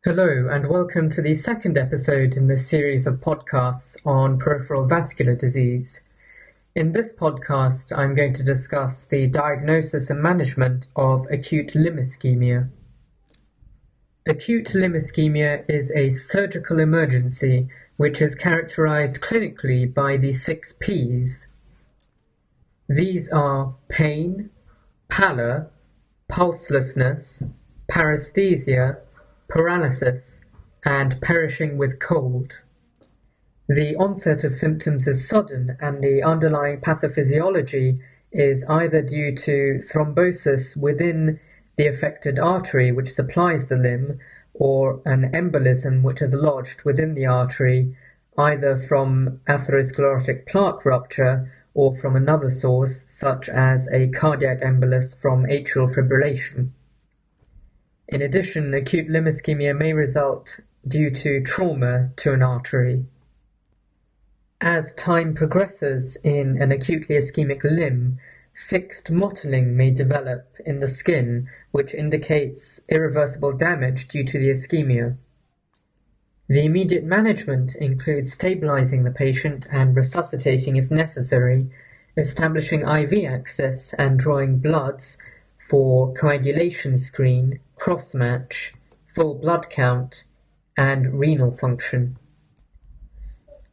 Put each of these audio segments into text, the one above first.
Hello, and welcome to the second episode in this series of podcasts on peripheral vascular disease. In this podcast, I'm going to discuss the diagnosis and management of acute limb ischemia. Acute limb ischemia is a surgical emergency which is characterized clinically by the 6 Ps. These are pain, pallor, pulselessness, paresthesia, paralysis, and perishing with cold. The onset of symptoms is sudden, and the underlying pathophysiology is either due to thrombosis within the affected artery which supplies the limb, or an embolism which is lodged within the artery, either from atherosclerotic plaque rupture or from another source, such as a cardiac embolus from atrial fibrillation. In addition, acute limb ischemia may result due to trauma to an artery. As time progresses in an acutely ischemic limb, fixed mottling may develop in the skin, which indicates irreversible damage due to the ischemia. The immediate management includes stabilizing the patient and resuscitating if necessary, establishing IV access and drawing bloods for coagulation screen, cross-match, full blood count, and renal function.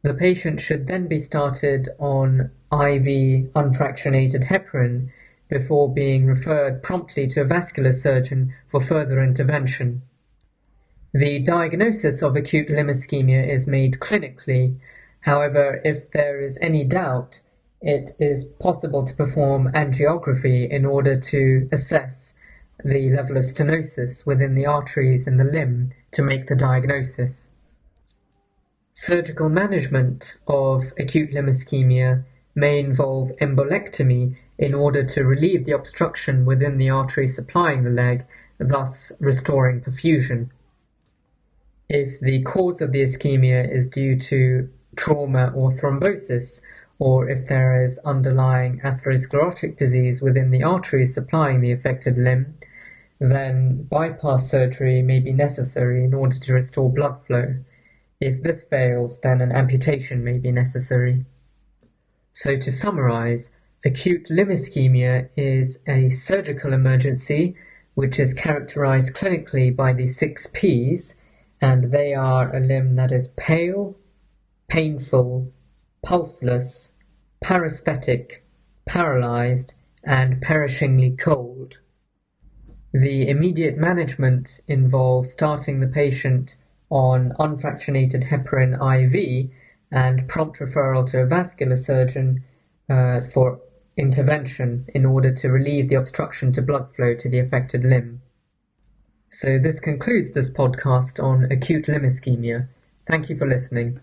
The patient should then be started on IV unfractionated heparin before being referred promptly to a vascular surgeon for further intervention. The diagnosis of acute limb ischemia is made clinically. However, if there is any doubt, it is possible to perform angiography in order to assess the level of stenosis within the arteries in the limb to make the diagnosis. Surgical management of acute limb ischemia may involve embolectomy in order to relieve the obstruction within the artery supplying the leg, thus restoring perfusion. If the cause of the ischemia is due to trauma or thrombosis, or if there is underlying atherosclerotic disease within the arteries supplying the affected limb, then bypass surgery may be necessary in order to restore blood flow. If this fails, then an amputation may be necessary. So to summarize, acute limb ischemia is a surgical emergency which is characterized clinically by the 6 Ps, and they are a limb that is pale, painful, pulseless, paresthetic, paralyzed, and perishingly cold. The immediate management involves starting the patient on unfractionated heparin IV and prompt referral to a vascular surgeon for intervention in order to relieve the obstruction to blood flow to the affected limb. So this concludes this podcast on acute limb ischemia. Thank you for listening.